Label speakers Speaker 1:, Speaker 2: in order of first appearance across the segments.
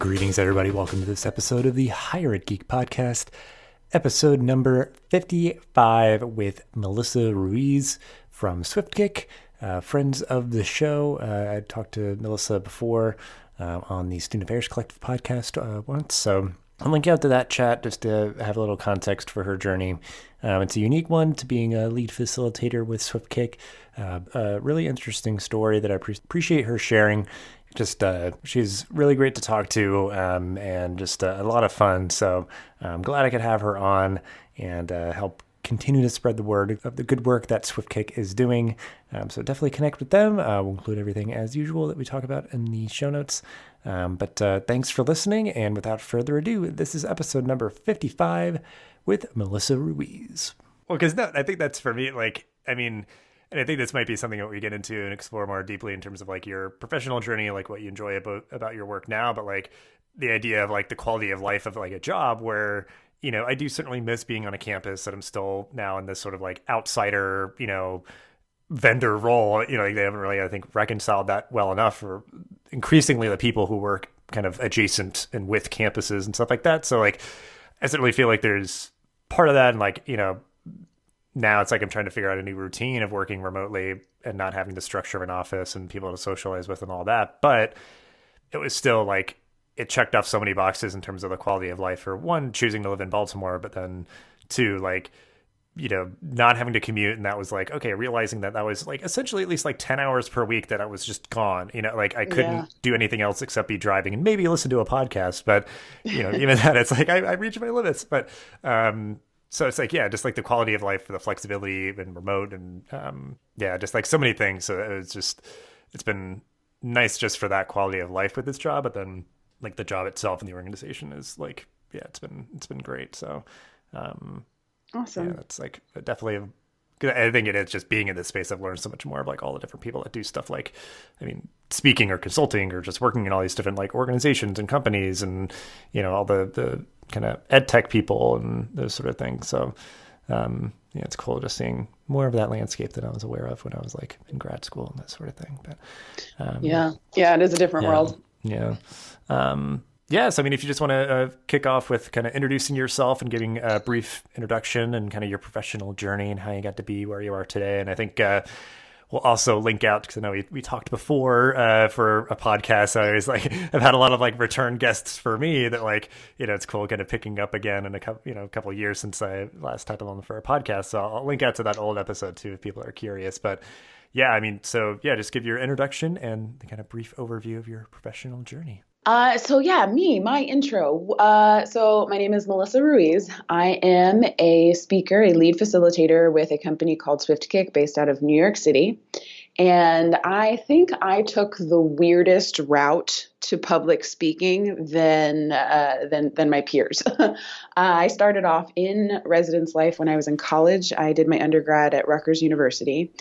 Speaker 1: Greetings, everybody. Welcome to this episode of the Higher Ed Geek Podcast, episode number 55 with Melissa Ruiz from SwiftKick, friends of the show. I talked to Melissa before on the Student Affairs Collective podcast once, so I'll link out to that chat just to have a little context for her journey. It's a unique one to being a lead facilitator with SwiftKick. A really interesting story that I appreciate her sharing. Just she's really great to talk to and just a lot of fun. So I'm glad I could have her on and help continue to spread the word of the good work that SwiftKick is doing. So definitely connect with them. We'll include everything as usual that we talk about in the show notes. But thanks for listening. And without further ado, this is episode number 55 with Melissa Ruiz. Well, because I think that's for me, and I think this might be something that we get into and explore more deeply in terms of like your professional journey, like what you enjoy about your work now, but like the idea of like the quality of life of like a job where, you know, I do certainly miss being on a campus and I'm still now in this sort of like outsider, you know, vendor role. You know, like they haven't really, I think, reconciled that well enough for increasingly the people who work kind of adjacent and with campuses and stuff like that. So like, I certainly feel like there's part of that and like, you know, now it's like I'm trying to figure out a new routine of working remotely and not having the structure of an office and people to socialize with and all that. But it was still like it checked off so many boxes in terms of the quality of life for one, choosing to live in Baltimore, but then two, like, you know, not having to commute. And that was like, okay, realizing that was like essentially at least like 10 hours per week that I was just gone, you know, like I couldn't do anything else except be driving and maybe listen to a podcast. But, you know, even that, it's like I reach my limits. But, so it's like, yeah, just like the quality of life for the flexibility and remote and yeah, just like so many things. So it's been nice just for that quality of life with this job. But then like the job itself and the organization is like, yeah, it's been great. So
Speaker 2: Awesome.
Speaker 1: Yeah, it's like definitely, I think it is just being in this space. I've learned so much more of like all the different people that do stuff like, I mean, speaking or consulting or just working in all these different like organizations and companies and, you know, all the kind of ed tech people and those sort of things. So, yeah, it's cool just seeing more of that landscape that I was aware of when I was like in grad school and that sort of thing. But
Speaker 2: yeah, it is a different world.
Speaker 1: Yeah. So, I mean, if you just want to kick off with kind of introducing yourself and giving a brief introduction and kind of your professional journey and how you got to be where you are today. And I think we'll also link out, because I know we talked before for a podcast. So I always like, I've had a lot of like return guests for me that like, you know, it's cool kind of picking up again in a couple of years since I last had them on for a podcast. So I'll link out to that old episode too if people are curious. But yeah, I mean, so yeah, just give your introduction and the kind of brief overview of your professional journey.
Speaker 2: My intro. So my name is Melissa Ruiz. I am a speaker, a lead facilitator with a company called SwiftKick based out of New York City. And I think I took the weirdest route to public speaking than my peers. I started off in residence life when I was in college. I did my undergrad at Rutgers University.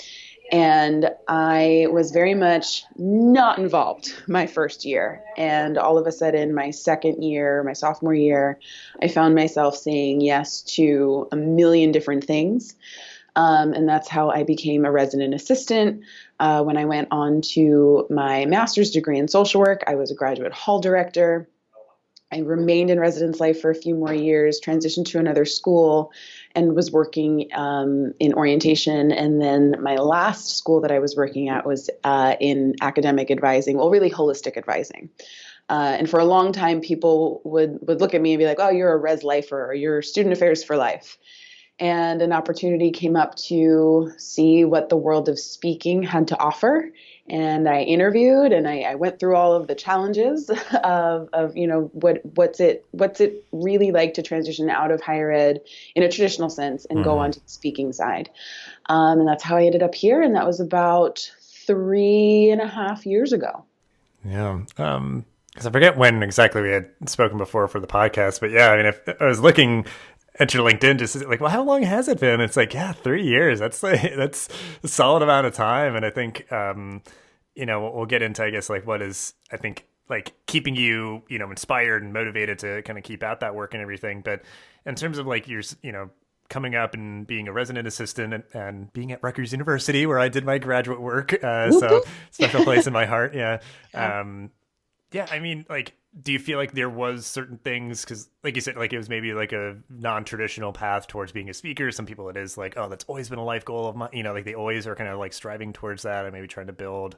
Speaker 2: And I was very much not involved my first year. And all of a sudden, my second year, my sophomore year, I found myself saying yes to a million different things. And that's how I became a resident assistant. When I went on to my master's degree in social work, I was a graduate hall director. I remained in residence life for a few more years, transitioned to another school, and was working in orientation. And then my last school that I was working at was in academic advising, well, really holistic advising. And for a long time, people would look at me and be like, oh, you're a res lifer, or you're student affairs for life. And an opportunity came up to see what the world of speaking had to offer. And I interviewed and I went through all of the challenges of you know, what's it really like to transition out of higher ed in a traditional sense and go on to the speaking side. And that's how I ended up here. And that was about 3.5 years ago.
Speaker 1: Yeah. Because I forget when exactly we had spoken before for the podcast, but yeah, I mean, if I was looking at your LinkedIn, just like, well, how long has it been? It's like, yeah, 3 years. That's a solid amount of time. And I think, you know, we'll get into, I guess, like what is, I think, like keeping you, you know, inspired and motivated to kind of keep at that work and everything. But in terms of like your, you know, coming up and being a resident assistant and being at Rutgers University where I did my graduate work, so special place in my heart. Yeah. Yeah, I mean, like, do you feel like there was certain things, because like you said, like it was maybe like a non-traditional path towards being a speaker. Some people it is like, oh, that's always been a life goal of mine. Like they always are kind of like striving towards that and maybe trying to build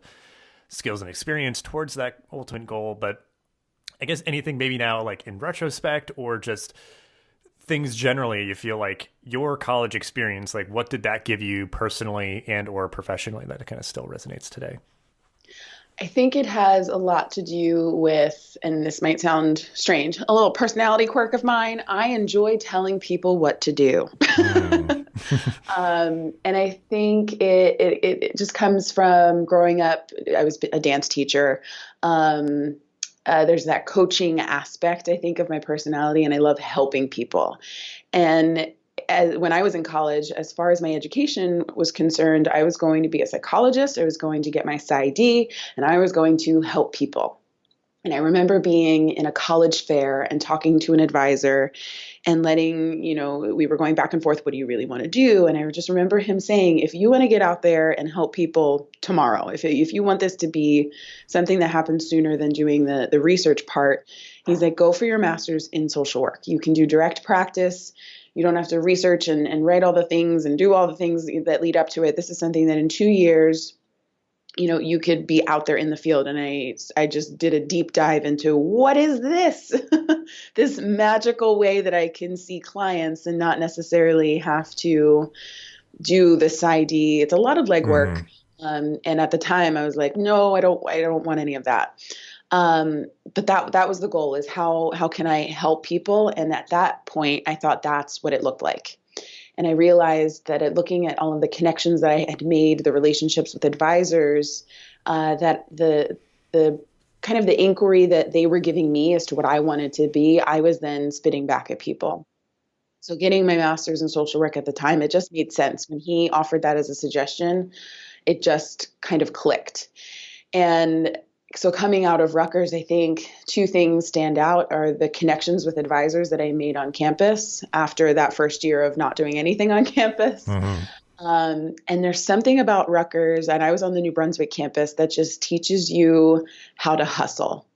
Speaker 1: skills and experience towards that ultimate goal. But I guess anything maybe now, like in retrospect, or just things generally, you feel like your college experience, like what did that give you personally and or professionally that kind of still resonates today?
Speaker 2: I think it has a lot to do with, and this might sound strange, a little personality quirk of mine. I enjoy telling people what to do.
Speaker 1: Mm.
Speaker 2: And I think it just comes from growing up. I was a dance teacher. There's that coaching aspect, I think, of my personality, and I love helping people. And when I was in college, as far as my education was concerned, I was going to be a psychologist. I was going to get my PsyD, and I was going to help people. And I remember being in a college fair and talking to an advisor and we were going back and forth. What do you really want to do? And I just remember him saying, if you want to get out there and help people tomorrow, if you want this to be something that happens sooner than doing the research part, he's like, go for your master's in social work. You can do direct practice. You don't have to research and write all the things and do all the things that lead up to it. This is something that in 2 years, you could be out there in the field. And I just did a deep dive into what is this, this magical way that I can see clients and not necessarily have to do the PsyD. It's a lot of legwork. And at the time I was like, no, I don't want any of that. But that was the goal, is how can I help people? And at that point, I thought that's what it looked like. And I realized that looking at all of the connections that I had made, the relationships with advisors, that the kind of the inquiry that they were giving me as to what I wanted to be, I was then spitting back at people. So getting my master's in social work at the time, it just made sense. When he offered that as a suggestion, it just kind of clicked. And so coming out of Rutgers, I think two things stand out are the connections with advisors that I made on campus after that first year of not doing anything on campus. And there's something about Rutgers, and I was on the New Brunswick campus, that just teaches you how to hustle.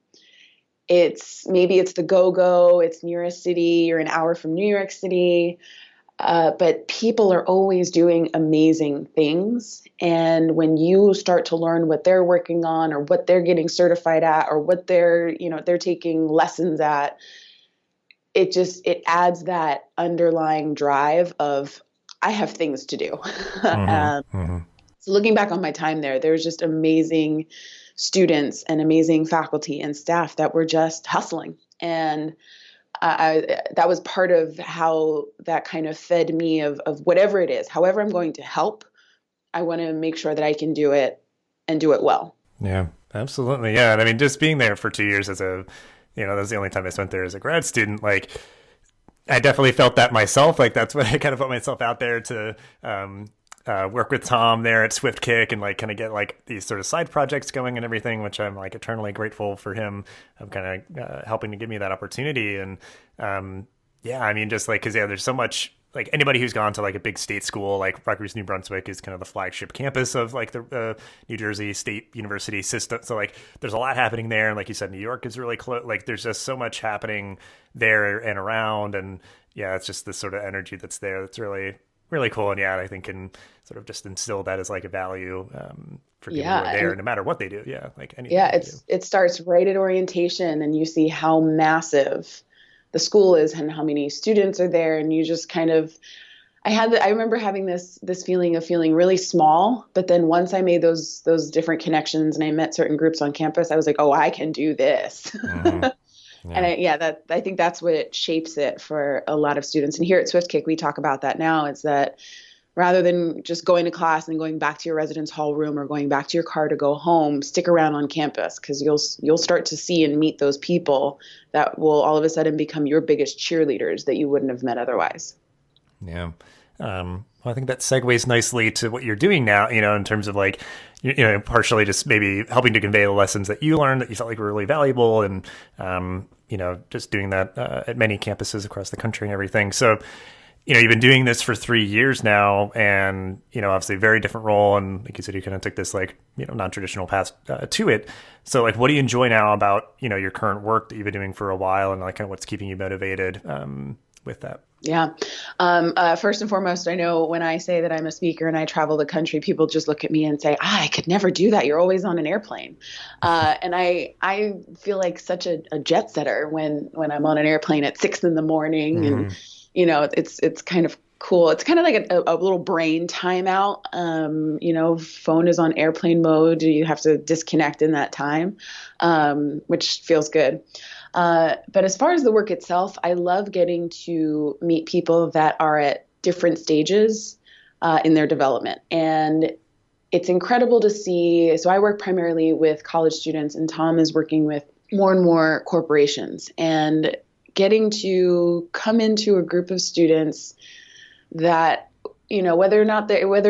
Speaker 2: Maybe it's the go-go, it's near a city, you're an hour from New York City. But people are always doing amazing things. And when you start to learn what they're working on or what they're getting certified at or what they're taking lessons at, it adds that underlying drive of, I have things to do. So looking back on my time there's just amazing students and amazing faculty and staff that were just hustling. And that was part of how that kind of fed me of whatever it is, however I'm going to help, I want to make sure that I can do it and do it well.
Speaker 1: Yeah, absolutely. Yeah. And I mean, just being there for 2 years that was the only time I spent there as a grad student. Like, I definitely felt that myself. Like, that's what I kind of put myself out there to, work with Tom there at Swift and like kind of get like these sort of side projects going and everything, which I'm like eternally grateful for him of kind of helping to give me that opportunity. And I mean, just like, cause there's so much, like anybody who's gone to like a big state school, like Rutgers, New Brunswick is kind of the flagship campus of like the New Jersey State University system. So like there's a lot happening there. And like you said, New York is really close. Like there's just so much happening there and around. And yeah, it's just this sort of energy that's there. That's really, really cool. And I think can sort of just instill that as like a value for people who are there, no matter what they do. Yeah. Like anything.
Speaker 2: Yeah. It starts right at orientation and you see how massive the school is and how many students are there. And you just kind of, I remember having this feeling of feeling really small, but then once I made those different connections and I met certain groups on campus, I was like, oh, I can do this. Yeah. And I think that's what shapes it for a lot of students. And here at SwiftKick, we talk about that now, is that rather than just going to class and going back to your residence hall room or going back to your car to go home, stick around on campus, because you'll start to see and meet those people that will all of a sudden become your biggest cheerleaders that you wouldn't have met otherwise.
Speaker 1: Yeah. Well, I think that segues nicely to what you're doing now, in terms of like, partially just maybe helping to convey the lessons that you learned that you felt like were really valuable and, just doing that at many campuses across the country and everything. So you've been doing this for 3 years now, and, obviously a very different role. And like you said, you kind of took this like, non-traditional path to it. So like, what do you enjoy now about, your current work that you've been doing for a while, and like kind of what's keeping you motivated with that?
Speaker 2: Yeah. First and foremost, I know when I say that I'm a speaker and I travel the country, people just look at me and say, I could never do that. You're always on an airplane. And I feel like such a jet setter when I'm on an airplane at 6 a.m. and, it's kind of cool. It's kind of like a little brain timeout. Phone is on airplane mode. You have to disconnect in that time, which feels good. But as far as the work itself, I love getting to meet people that are at different stages in their development. And it's incredible to see. So I work primarily with college students, and Tom is working with more and more corporations, and getting to come into a group of students that, whether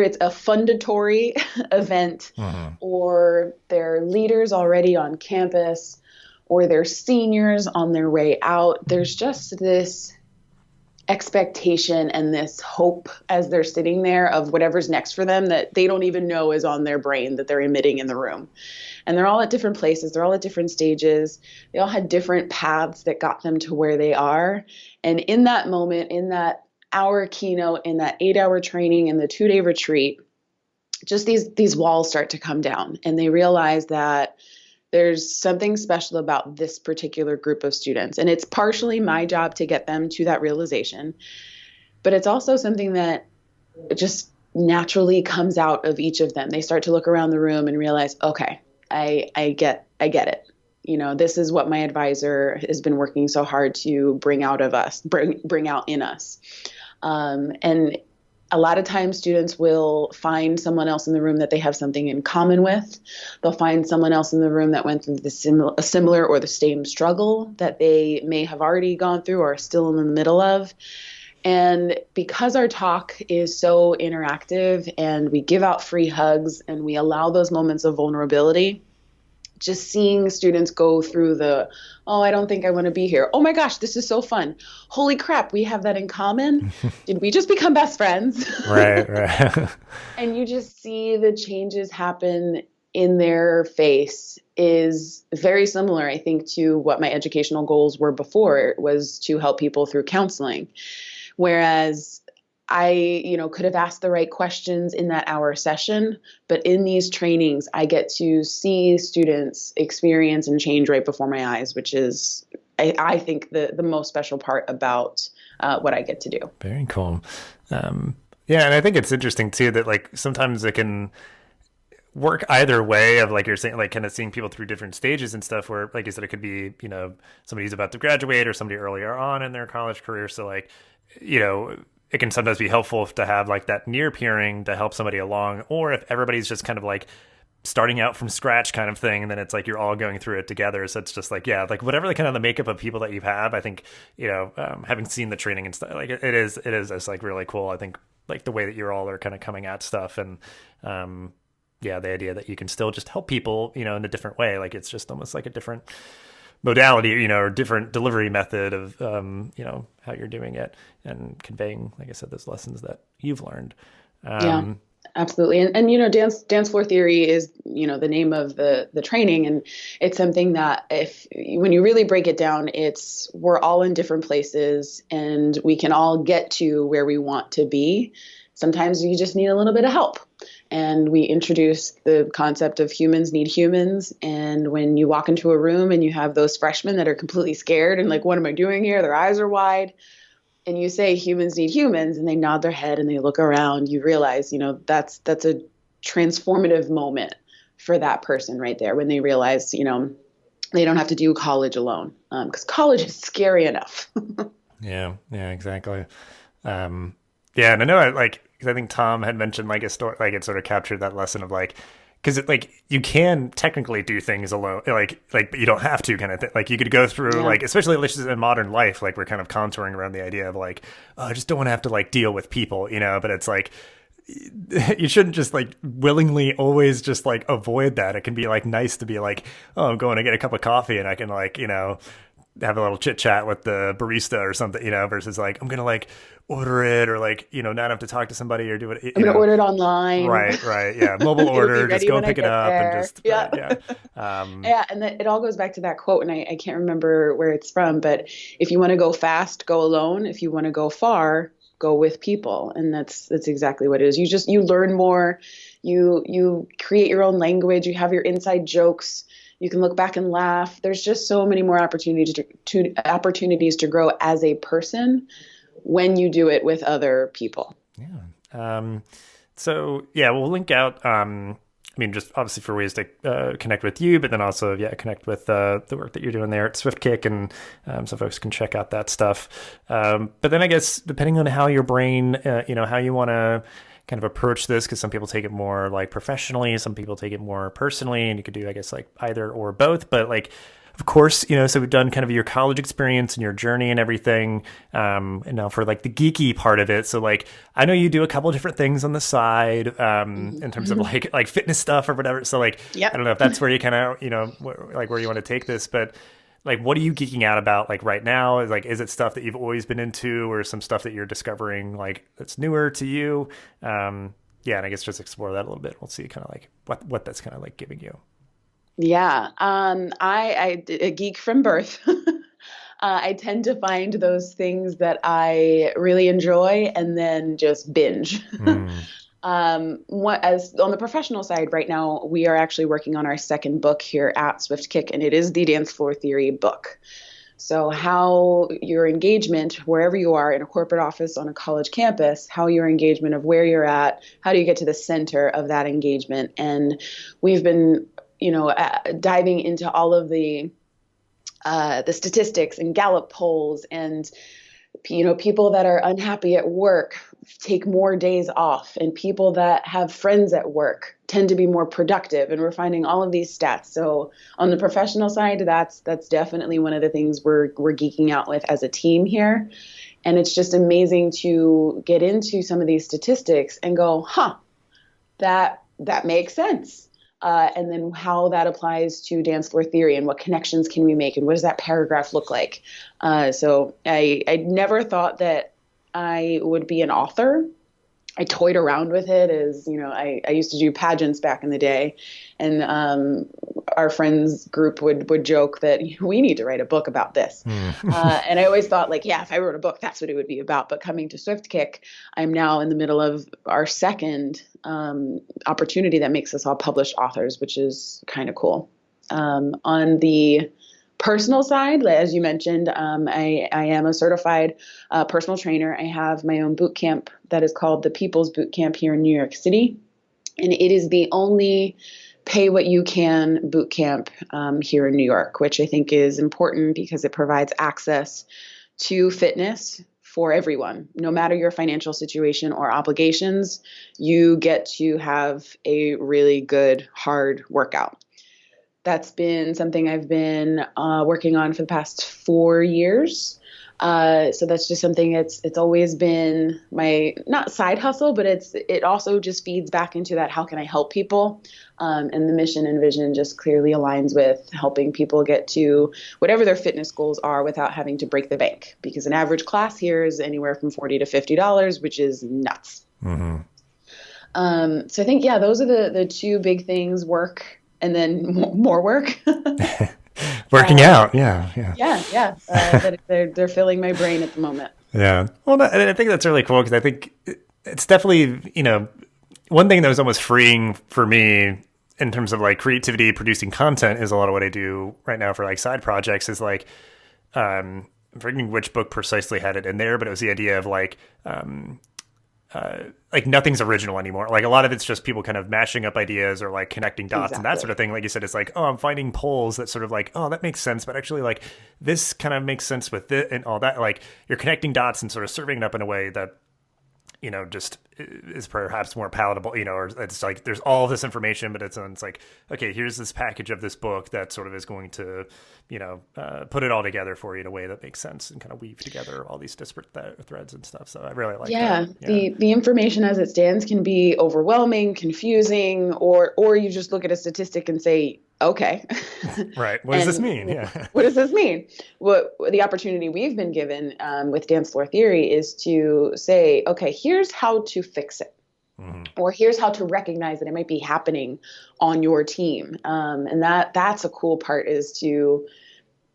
Speaker 2: it's a fundatory event or they're leaders already on campus, or they're seniors on their way out, there's just this expectation and this hope as they're sitting there of whatever's next for them that they don't even know is on their brain that they're emitting in the room. And they're all at different places. They're all at different stages. They all had different paths that got them to where they are. And in that moment, in that hour keynote, in that 8-hour training, in the 2-day retreat, just these walls start to come down, and they realize that there's something special about this particular group of students. And it's partially my job to get them to that realization, but it's also something that just naturally comes out of each of them. They start to look around the room and realize, okay, I get it. This is what my advisor has been working so hard to bring out of us, bring out in us. And a lot of times students will find someone else in the room that they have something in common with. They'll find someone else in the room that went through a similar or the same struggle that they may have already gone through or are still in the middle of. And because our talk is so interactive and we give out free hugs and we allow those moments of vulnerability, just seeing students go through I don't think I want to be here. Oh my gosh, this is so fun. Holy crap, we have that in common. Did we just become best friends?
Speaker 1: Right.
Speaker 2: And you just see the changes happen in their face is very similar, I think, to what my educational goals were before. It was to help people through counseling. Whereas I, could have asked the right questions in that hour session, but in these trainings, I get to see students experience and change right before my eyes, which is, I think, the most special part about what I get to do.
Speaker 1: Very cool. And I think it's interesting too that like sometimes it can work either way of like you're saying, like kind of seeing people through different stages and stuff where, like you said, it could be, somebody who's about to graduate or somebody earlier on in their college career. So like, it can sometimes be helpful to have like that near peering to help somebody along, or if everybody's just kind of like starting out from scratch kind of thing, then it's like you're all going through it together. So it's just like, yeah, like whatever the kind of the makeup of people that you have, I think, having seen the training and stuff, like it is just like really cool. I think like the way that you're all are kind of coming at stuff, and the idea that you can still just help people, in a different way. Like it's just almost like a different modality, or different delivery method of, how you're doing it and conveying, like I said, those lessons that you've learned.
Speaker 2: Yeah, absolutely. And dance floor theory is, the name of the training. And it's something that when you really break it down, we're all in different places and we can all get to where we want to be. Sometimes you just need a little bit of help. And we introduce the concept of humans need humans. And when you walk into a room and you have those freshmen that are completely scared and like, what am I doing here? Their eyes are wide. And you say humans need humans, and they nod their head and they look around, you realize, that's a transformative moment for that person right there when they realize, they don't have to do college alone, because college is scary enough.
Speaker 1: Yeah, exactly. And I know because I think Tom had mentioned like a story, like it sort of captured that lesson of like, because like you can technically do things alone, like but you don't have to kind of thing. Like you could go through like, especially in modern life, like we're kind of contouring around the idea of like, oh, I just don't want to have to like deal with people, but it's like, you shouldn't just like willingly always just like avoid that. It can be like nice to be like, oh, I'm going to get a cup of coffee and I can like, have a little chit chat with the barista or something, versus like, I'm going to like order it or like, not have to talk to somebody or do it.
Speaker 2: I'm going to order it online.
Speaker 1: Right. Yeah. Mobile order, just go and pick it up and just,
Speaker 2: yeah.
Speaker 1: Right, yeah.
Speaker 2: Yeah. And then it all goes back to that quote. And I can't remember where it's from, but if you want to go fast, go alone. If you want to go far, go with people. And that's exactly what it is. You learn more, you create your own language, you have your inside jokes. You can look back and laugh. There's just so many more opportunities to grow as a person when you do it with other people.
Speaker 1: Yeah. So yeah, we'll link out, just obviously for ways to connect with you, but then also, connect with the work that you're doing there at SwiftKick, and so folks can check out that stuff. But then I guess depending on how your brain, how you want to kind of approach this, because some people take it more like professionally, some people take it more personally, and you could do, I guess, like either or both. But like, of course, so we've done kind of your college experience and your journey and everything. And now for like the geeky part of it. So like, I know you do a couple of different things on the side, in terms of like fitness stuff or whatever. So like, I don't know if that's where you kind of, like where you want to take this, but like, what are you geeking out about like right now? Is it stuff that you've always been into, or some stuff that you're discovering like that's newer to you? And I guess just explore that a little bit. We'll see kind of like what that's kind of like giving you.
Speaker 2: Yeah. I a geek from birth. I tend to find those things that I really enjoy and then just binge. As on the professional side right now, we are actually working on our second book here at SwiftKick, and it is the dance floor theory book. So how your engagement, wherever you are in a corporate office, on a college campus, how your engagement of where you're at, how do you get to the center of that engagement? And we've been, diving into all of the statistics and Gallup polls, and people that are unhappy at work take more days off, and people that have friends at work tend to be more productive. And we're finding all of these stats. So on the professional side, that's definitely one of the things we're geeking out with as a team here. And it's just amazing to get into some of these statistics and go, that makes sense. And then how that applies to dance floor theory, and what connections can we make, and what does that paragraph look like? So I never thought that I would be an author. I toyed around with it as, I used to do pageants back in the day, and our friends group would joke that we need to write a book about this. And I always thought if I wrote a book, that's what it would be about. But coming to SwiftKick, I'm now in the middle of our second opportunity that makes us all published authors, which is kind of cool. On the personal side, as you mentioned, I am a certified personal trainer. I have my own boot camp that is called the People's Boot Camp here in New York City. And it is the only pay what you can boot camp here in New York, which I think is important because it provides access to fitness for everyone. No matter your financial situation or obligations, you get to have a really good, hard workout. That's been something I've been working on for the past 4 years. So that's just something it's always been my, not side hustle, but it also just feeds back into that, how can I help people? And the mission and vision just clearly aligns with helping people get to whatever their fitness goals are without having to break the bank, because an average class here is anywhere from $40 to $50, which is nuts. So I think, those are the two big things: work, and then more work.
Speaker 1: Working out. Yeah.
Speaker 2: They're filling my brain at the moment.
Speaker 1: Yeah. Well, and I think that's really cool, because I think it's definitely, one thing that was almost freeing for me in terms of like creativity, producing content, is a lot of what I do right now for like side projects is like, I'm forgetting which book precisely had it in there, but it was the idea of like nothing's original anymore. Like a lot of it's just people kind of mashing up ideas or like connecting dots and that sort of thing. Like you said, it's like, I'm finding polls that sort of like, that makes sense, but actually like this kind of makes sense with it and all that. Like you're connecting dots and sort of serving it up in a way that, just is perhaps more palatable, or it's like, there's all this information, but it's like, okay, here's this package of this book that sort of is going to, put it all together for you in a way that makes sense and kind of weave together all these disparate threads and stuff. So I really like that. Yeah.
Speaker 2: The information as it stands can be overwhelming, confusing, or you just look at a statistic and say, okay.
Speaker 1: Right. What does this
Speaker 2: And
Speaker 1: mean? Yeah.
Speaker 2: what does this mean? What the opportunity we've been given with dance floor theory is to say, okay, here's how to fix it.
Speaker 1: Hmm.
Speaker 2: Or here's how to recognize that it might be happening on your team. And that's a cool part, is to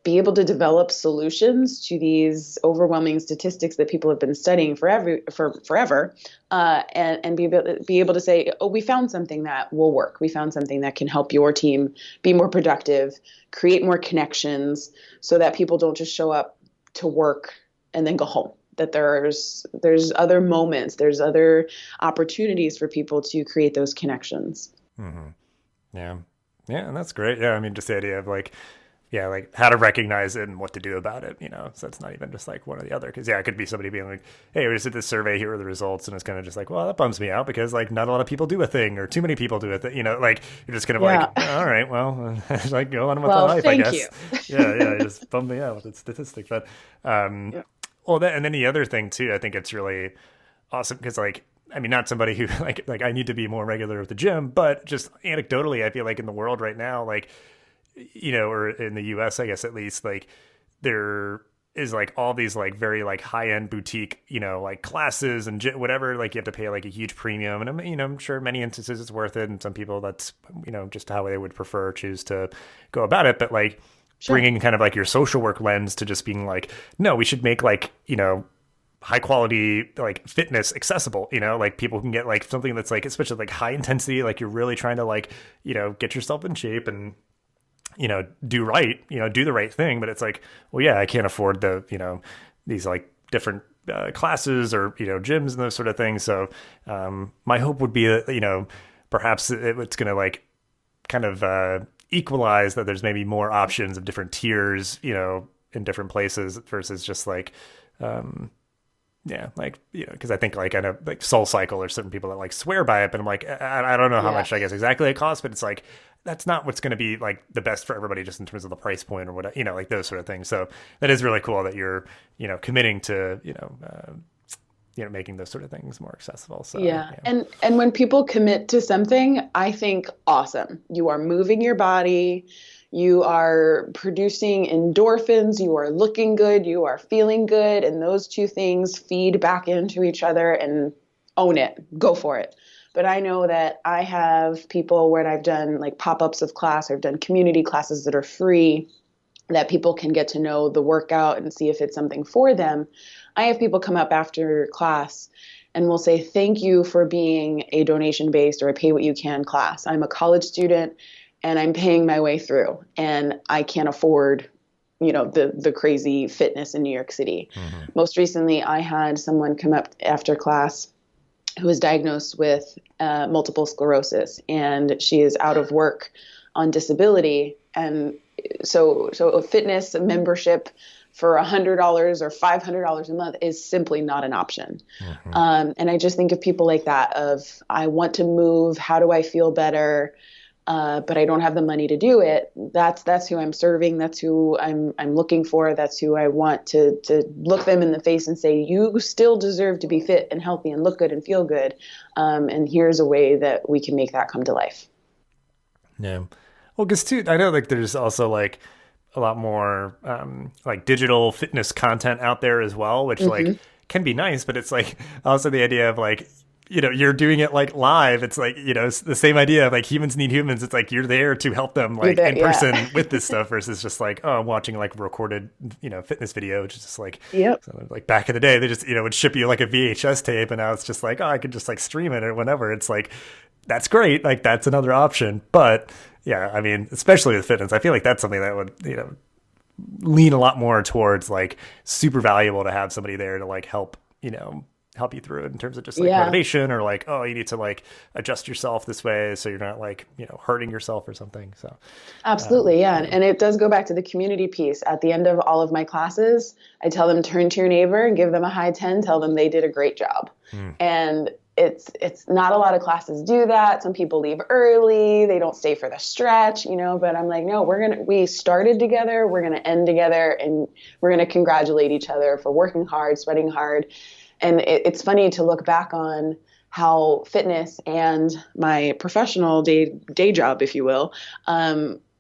Speaker 2: be able to develop solutions to these overwhelming statistics that people have been studying forever, and be able to say, oh, we found something that will work. We found something that can help your team be more productive, create more connections, so that people don't just show up to work and then go home. That there's other moments, there's other opportunities for people to create those connections.
Speaker 1: Hmm. Yeah. Yeah. And that's great. Yeah. I mean, just the idea of like, yeah, like how to recognize it and what to do about it, you know? So it's not even just like one or the other. Cause yeah, it could be somebody being like, hey, we just did this survey, here are the results. And it's kind of just like, well, that bums me out because like not a lot of people do a thing or too many people do a thing, you know, like you're just kind of
Speaker 2: Yeah.
Speaker 1: like, all right, well, like go on with the
Speaker 2: Well,
Speaker 1: life, I
Speaker 2: thank you.
Speaker 1: guess. Yeah. Yeah. It just bummed me out with the statistic. But, um,
Speaker 2: Yeah.
Speaker 1: well, and then the other thing too, I think it's really awesome because like, I mean, not somebody who like I need to be more regular at the gym, but just anecdotally, I feel like in the world right now, like, you know, or in the US, I guess at least, like there is like all these like very like high end boutique, you know, like classes and whatever, like you have to pay like a huge premium. And I'm, you know, I'm sure in many instances it's worth it. And some people that's, you know, just how they would prefer choose to go about it. But like
Speaker 2: Sure.
Speaker 1: bringing kind of like your social work lens to just being like, no, we should make like, you know, high quality like fitness accessible, you know, like people can get like something that's like especially like high intensity, like you're really trying to like, you know, get yourself in shape and, you know, do right, you know, do the right thing. But it's like, well, yeah, I can't afford the, you know, these like different classes or, you know, gyms and those sort of things. So my hope would be that, you know, perhaps it's going to like kind of equalize that there's maybe more options of different tiers, you know, in different places versus just like, yeah, like, you know, because I think like I know like Soul Cycle or certain people that like swear by it, but I'm like, I don't know how
Speaker 2: Yeah.
Speaker 1: much I guess exactly it costs, but it's like that's not what's going to be like the best for everybody just in terms of the price point or what, you know, like those sort of things. So that is really cool that you're, you know, committing to, you know, making those sort of things more accessible. So
Speaker 2: Yeah.
Speaker 1: yeah.
Speaker 2: And when people commit to something, I think awesome. You are moving your body, you are producing endorphins, you are looking good, you are feeling good, and those two things feed back into each other, and own it. Go for it. But I know that I have people where I've done like pop-ups of class, or I've done community classes that are free, that people can get to know the workout and see if it's something for them. I have people come up after class and will say, thank you for being a donation based or a pay what you can class. I'm a college student and I'm paying my way through, and I can't afford, you know, the crazy fitness in New York City.
Speaker 1: Mm-hmm.
Speaker 2: Most recently, I had someone come up after class who was diagnosed with multiple sclerosis, and she is out of work on disability. And so a fitness membership for $100 or $500 a month is simply not an option.
Speaker 1: Mm-hmm.
Speaker 2: And I just think of people like that, of I want to move, how do I feel better? But I don't have the money to do it. That's who I'm serving. That's who I'm looking for. That's who I want to look them in the face and say, you still deserve to be fit and healthy and look good and feel good. And here's a way that we can make that come to life.
Speaker 1: Yeah. Well, because too, I know like there's also like a lot more like digital fitness content out there as well, which
Speaker 2: Mm-hmm.
Speaker 1: like can be nice, but it's like also the idea of like, you know, you're doing it like live. It's like, you know, it's the same idea of like humans need humans. It's like you're there to help them
Speaker 2: You're
Speaker 1: like
Speaker 2: there,
Speaker 1: in
Speaker 2: yeah.
Speaker 1: person with this stuff versus just like, oh, I'm watching like recorded, you know, fitness video, which is just like,
Speaker 2: Yep.
Speaker 1: so like back in the day, they just, you know, would ship you like a VHS tape and now it's just like, oh, I could just like stream it or whatever. It's like, that's great. Like that's another option. But yeah, I mean, especially with fitness, I feel like that's something that would, you know, lean a lot more towards like super valuable to have somebody there to like help, you know, help you through it in terms of just like
Speaker 2: Yeah.
Speaker 1: motivation or like, oh, you need to like adjust yourself this way so you're not like, you know, hurting yourself or something. So,
Speaker 2: Absolutely, yeah.
Speaker 1: yeah.
Speaker 2: And it does go back to the community piece. At the end of all of my classes, I tell them, turn to your neighbor and give them a high 10, tell them they did a great job.
Speaker 1: Mm.
Speaker 2: And it's not a lot of classes do that. Some people leave early, they don't stay for the stretch, you know, but I'm like, no, we started together, we're going to end together, and we're going to congratulate each other for working hard, sweating hard. And it's funny to look back on how fitness and my professional day job, if you will,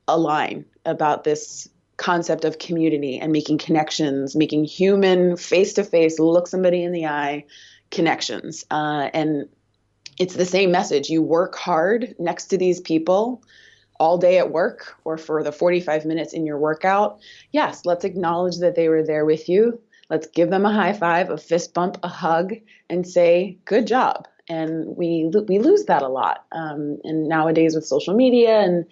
Speaker 2: align about this concept of community and making connections, making human face-to-face, look somebody in the eye connections. And it's the same message. You work hard next to these people all day at work or for the 45 minutes in your workout. Yes, let's acknowledge that they were there with you. Let's give them a high five, a fist bump, a hug, and say, good job. And we lose that a lot. And nowadays with social media and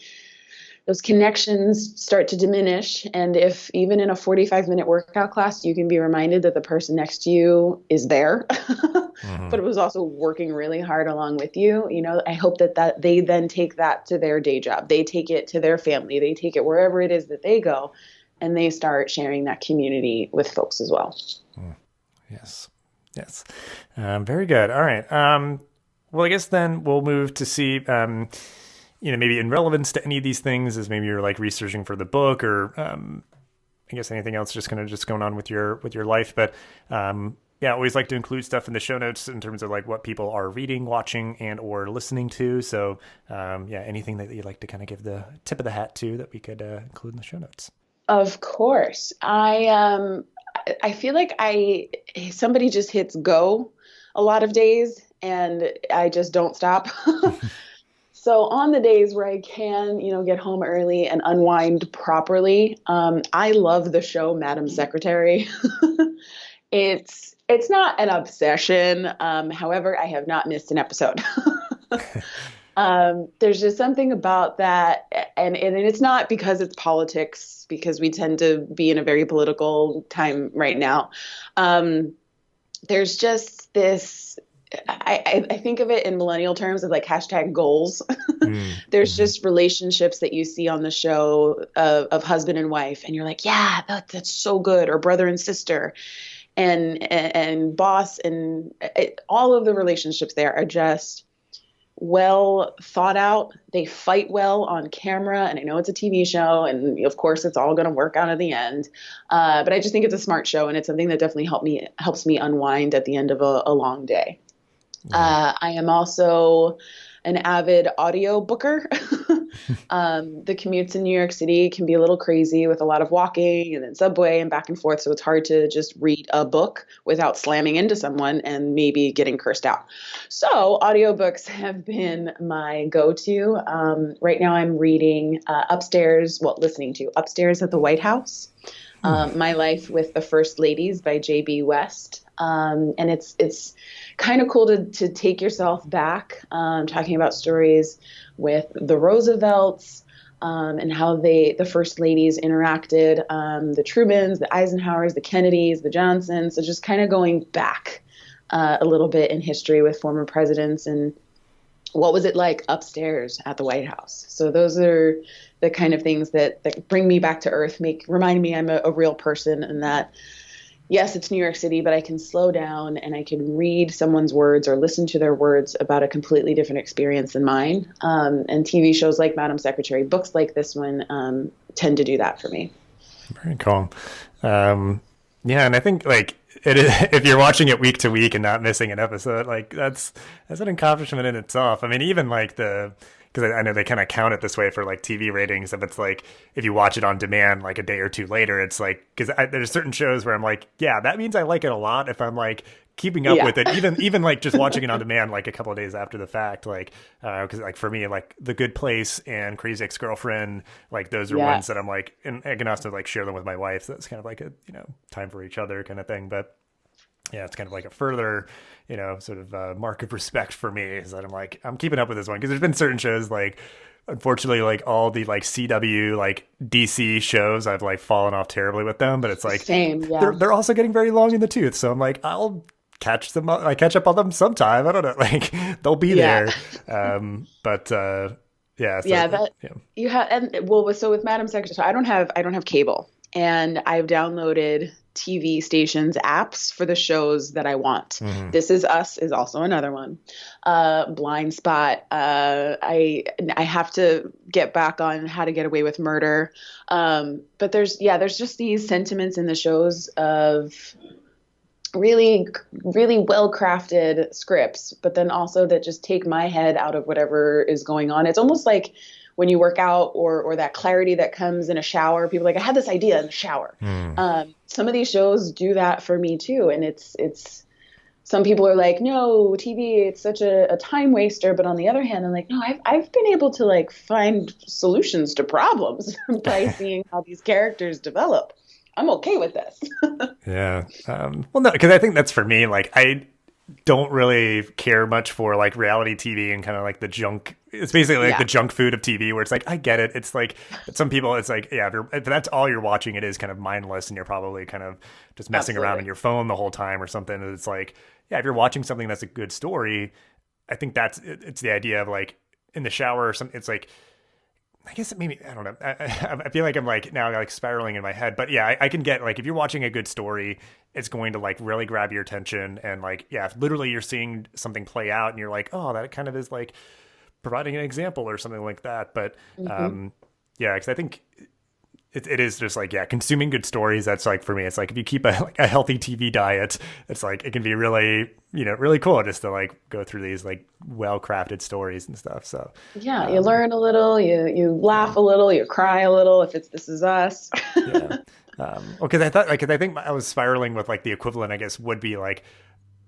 Speaker 2: those connections start to diminish. And if even in a 45-minute workout class, you can be reminded that the person next to you is there, but it was also working really hard along with you. I hope that they then take that to their day job. They take it to their family. They take it wherever it is that they go, and they start sharing that community with folks as well.
Speaker 1: Yes. Very good. All right. Well, I guess then we'll move to see, maybe in relevance to any of these things as maybe you're like researching for the book or, I guess anything else just kind of just going on with your life. But, I always like to include stuff in the show notes in terms of like what people are reading, watching, and or listening to. So, anything that you'd like to kind of give the tip of the hat to that we could include in the show notes.
Speaker 2: Of course. I feel like somebody just hits go a lot of days and I just don't stop. So on the days where I can, get home early and unwind properly, I love the show Madam Secretary. It's not an obsession. However, I have not missed an episode. There's just something about that. And it's not because it's politics, because we tend to be in a very political time right now. There's just this, I think of it in millennial terms of like hashtag goals. There's just relationships that you see on the show of husband and wife. And you're like, yeah, that's so good. Or brother and sister and boss. And all of the relationships there are just well thought out. They fight well on camera. And I know it's a TV show and of course it's all going to work out at the end. But I just think it's a smart show and it's something that definitely helps me unwind at the end of a long day. I am also an avid audio booker. The commutes in New York City can be a little crazy with a lot of walking and then subway and back and forth. So it's hard to just read a book without slamming into someone and maybe getting cursed out. So audiobooks have been my go-to. Right now I'm reading listening to Upstairs at the White House, My Life with the First Ladies by J.B. West. And it's kind of cool to take yourself back, talking about stories with the Roosevelts, and how the first ladies interacted, the Trumans, the Eisenhowers, the Kennedys, the Johnsons. So just kind of going back a little bit in history with former presidents and what was it like upstairs at the White House. So those are the kind of things that bring me back to earth, remind me I'm a real person and that yes, it's New York City, but I can slow down and I can read someone's words or listen to their words about a completely different experience than mine. And TV shows like Madam Secretary, books like this one tend to do that for me.
Speaker 1: Very cool. And I think like if you're watching it week to week and not missing an episode, like that's an accomplishment in itself. I mean, even like because I know they kind of count it this way for like TV ratings. If it's like, if you watch it on demand, like a day or two later, it's like, because there's certain shows where I'm like, yeah, that means I like it a lot. If I'm like keeping up with it, even like just watching it on demand, like a couple of days after the fact, like, because like for me, like The Good Place and Crazy Ex-Girlfriend, like those are ones that I'm like, and I can also like share them with my wife. So it's kind of like a, time for each other kind of thing. But yeah, it's kind of like a further, sort of mark of respect for me is that I'm keeping up with this one because there's been certain shows like, unfortunately, like all the like CW, like DC shows, I've like fallen off terribly with them, but it's like,
Speaker 2: same, yeah.
Speaker 1: They're also getting very long in the tooth. So I'm like, I'll catch up on them sometime. I don't know, like they'll be there. You have, so with Madam Secretary, so I don't have cable and I've downloaded TV stations apps for the shows that I want. This Is Us is also another one. Blind Spot. I have to get back on How to Get Away with Murder. But there's just these sentiments in the shows of really, really well-crafted scripts, but then also that just take my head out of whatever is going on. It's almost like
Speaker 2: when you work out, or that clarity that comes in a shower. People are like, I had this idea in the shower. Some of these shows do that for me too. And it's some people are like, no, TV, it's such a time waster. But on the other hand, I'm like, no, I've been able to like find solutions to problems by seeing how these characters develop. I'm okay with this.
Speaker 1: Yeah. Well, no, because I think that's for me. Like, I don't really care much for like reality TV and kind of like the junk. It's basically like the junk food of TV, where it's like, I get it. It's like, some people, it's like, yeah, if that's all you're watching, it is kind of mindless, and you're probably kind of just messing around on your phone the whole time or something. It's like, yeah, if you're watching something that's a good story, I think it's the idea of like in the shower or something. It's like, I guess maybe, I don't know. I feel like I'm like now like spiraling in my head, but yeah, I can get like, if you're watching a good story, it's going to like really grab your attention. And like, yeah, if literally you're seeing something play out and you're like, oh, that kind of is like providing an example or something like that. But yeah, because I think it is just like, yeah, consuming good stories. That's like, for me, it's like if you keep a healthy TV diet, it's like, it can be really, really cool just to like go through these like well-crafted stories and stuff. So
Speaker 2: yeah, you learn a little, you laugh a little, you cry a little if it's This Is Us.
Speaker 1: Yeah. Because I thought, like, 'cause I think I was spiraling with like the equivalent, I guess, would be like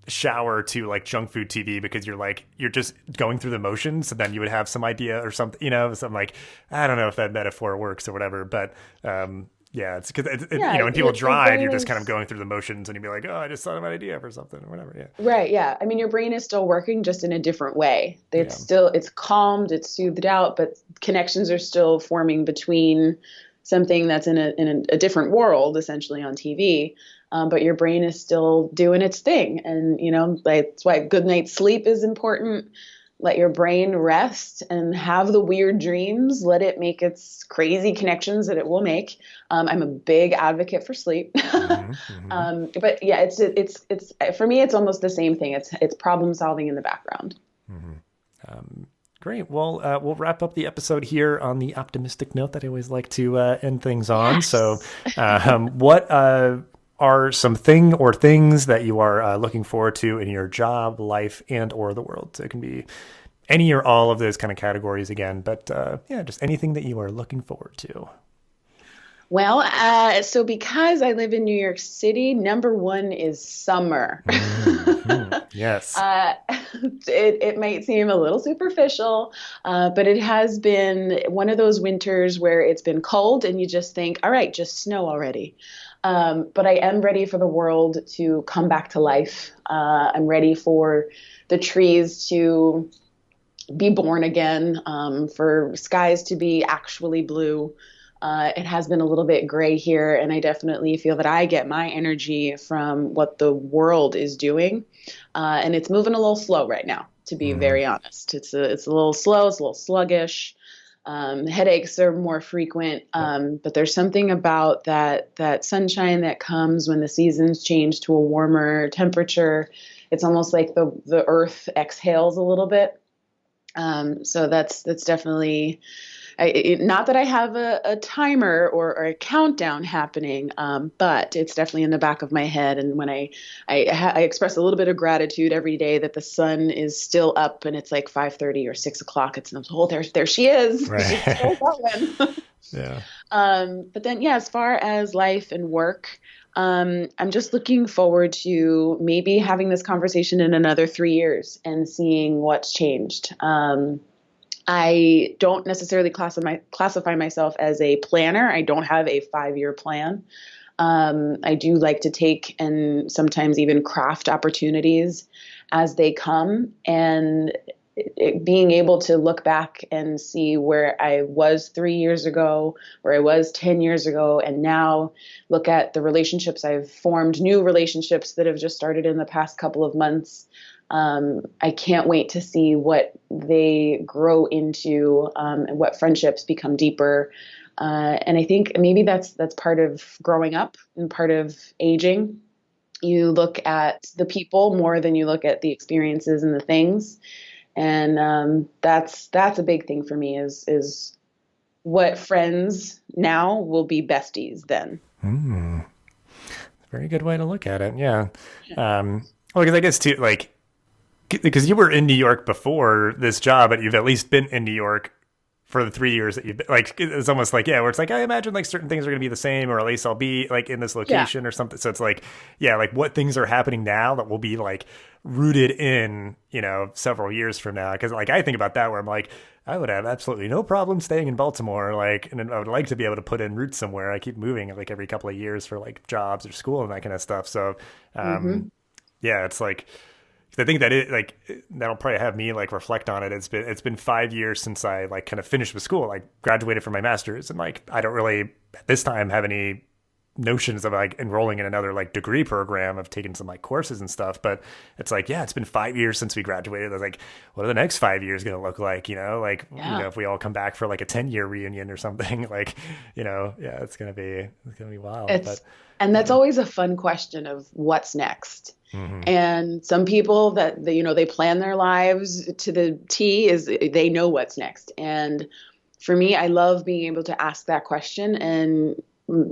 Speaker 1: shower to like junk food TV, because you're just going through the motions, and then you would have some idea or something, so I'm like, I don't know if that metaphor works or whatever, but yeah, it's because when people drive, you're just kind of going through the motions, and you'd be like, oh, I just thought of an idea for something or whatever. Yeah,
Speaker 2: right. Yeah, I mean, your brain is still working, just in a different way. It's calmed, it's soothed out, but connections are still forming between something that's in a different world, essentially on TV. But your brain is still doing its thing. And, that's why good night's sleep is important. Let your brain rest and have the weird dreams. Let it make its crazy connections that it will make. I'm a big advocate for sleep. But yeah, it's for me, it's almost the same thing. It's problem solving in the background.
Speaker 1: Great. Well, we'll wrap up the episode here on the optimistic note that I always like to end things on. Yes. So what are some things that you are looking forward to in your job, life, and or the world? So it can be any or all of those kind of categories again, but just anything that you are looking forward to.
Speaker 2: Well, so because I live in New York City, number one is summer.
Speaker 1: Yes.
Speaker 2: It might seem a little superficial, but it has been one of those winters where it's been cold and you just think, all right, just snow already. But I am ready for the world to come back to life. I'm ready for the trees to be born again, for skies to be actually blue. It has been a little bit gray here, and I definitely feel that I get my energy from what the world is doing. And it's moving a little slow right now, to be very honest. It's a little slow, it's a little sluggish. Headaches are more frequent, but there's something about that sunshine that comes when the seasons change to a warmer temperature. It's almost like the earth exhales a little bit. So that's definitely, not that I have a timer or a countdown happening, but it's definitely in the back of my head. And when I express a little bit of gratitude every day that the sun is still up and it's like 5:30 or 6 o'clock, it's there she is.
Speaker 1: Right.
Speaker 2: She's still going.
Speaker 1: Yeah.
Speaker 2: But then, as far as life and work, I'm just looking forward to maybe having this conversation in another 3 years and seeing what's changed. I don't necessarily classify myself as a planner. I don't have a 5-year plan. I do like to take and sometimes even craft opportunities as they come, and being able to look back and see where I was 3 years ago, where I was 10 years ago, and now look at the relationships I've formed, new relationships that have just started in the past couple of months. I can't wait to see what they grow into, and what friendships become deeper. And I think maybe that's part of growing up and part of aging. You look at the people more than you look at the experiences and the things. And that's a big thing for me is what friends now will be besties then.
Speaker 1: Very good way to look at it. Yeah. Well, because I guess too, because you were in New York before this job, but you've at least been in New York for the 3 years that you've been, like, it's almost like, yeah, where it's like, I imagine like certain things are going to be the same, or at least I'll be like in this location or something. So it's like, yeah, like what things are happening now that will be like rooted in, several years from now. Cause like, I think about that where I'm like, I would have absolutely no problem staying in Baltimore. Like, and I would like to be able to put in roots somewhere. I keep moving like every couple of years for like jobs or school and that kind of stuff. So, yeah, it's like, I think that that'll probably have me like reflect on it. It's been 5 years since I like kind of finished with school, like graduated from my master's, and like I don't really at this time have any notions of like enrolling in another like degree program. I've taken some like courses and stuff, but it's like, yeah, it's been 5 years since we graduated. I was like, what are the next 5 years going to look like? If we all come back for like a 10-year reunion or something, like, yeah, it's going to be wild.
Speaker 2: And that's always a fun question of what's next. Mm-hmm. And some people that they plan their lives to the T is they know what's next. And for me, I love being able to ask that question. And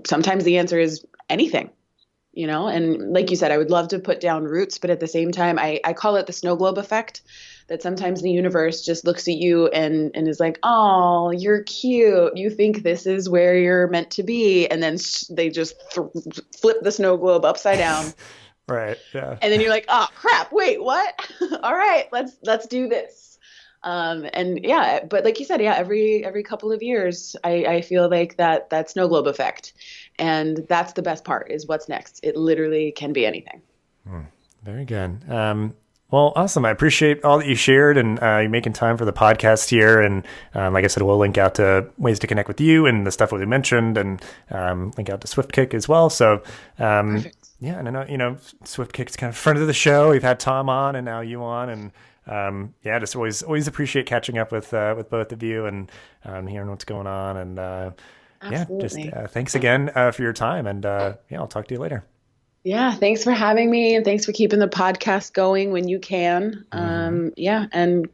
Speaker 2: sometimes the answer is anything, and like you said, I would love to put down roots, but at the same time, I call it the snow globe effect, that sometimes the universe just looks at you and is like, oh, you're cute. You think this is where you're meant to be. And then they just flip the snow globe upside down.
Speaker 1: Right. Yeah.
Speaker 2: And then you're like, oh crap, wait, what? All right, let's do this. And yeah, but like you said, yeah, every couple of years, I feel like that snow globe effect. And that's the best part, is what's next. It literally can be anything.
Speaker 1: Very good. Well, awesome. I appreciate all that you shared, and you making time for the podcast here. And like I said, we'll link out to ways to connect with you and the stuff that we mentioned, and link out to SwiftKick as well. So,
Speaker 2: Perfect.
Speaker 1: Yeah, and I know SwiftKick's kind of friend of the show. We've had Tom on and now you on, and just always appreciate catching up with both of you and hearing what's going on. And thanks again for your time. And I'll talk to you later.
Speaker 2: Yeah, thanks for having me, and thanks for keeping the podcast going when you can. And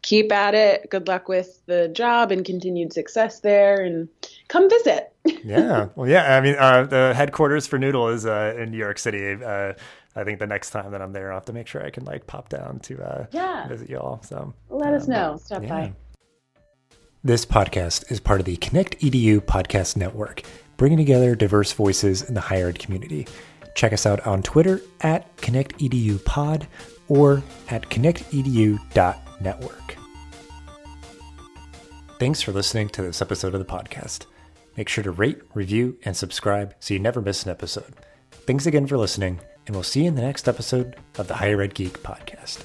Speaker 2: keep at it. Good luck with the job and continued success there, and come visit.
Speaker 1: Yeah. Well, yeah. I mean, the headquarters for Noodle is in New York City. I think the next time that I'm there, I'll have to make sure I can like pop down to visit you all. So
Speaker 2: let us know. Stop by.
Speaker 1: This podcast is part of the Connect EDU podcast network, bringing together diverse voices in the higher ed community. Check us out on Twitter at ConnectEDUPod or at connectedu.network. Thanks for listening to this episode of the podcast. Make sure to rate, review, and subscribe so you never miss an episode. Thanks again for listening, and we'll see you in the next episode of the Higher Ed Geek podcast.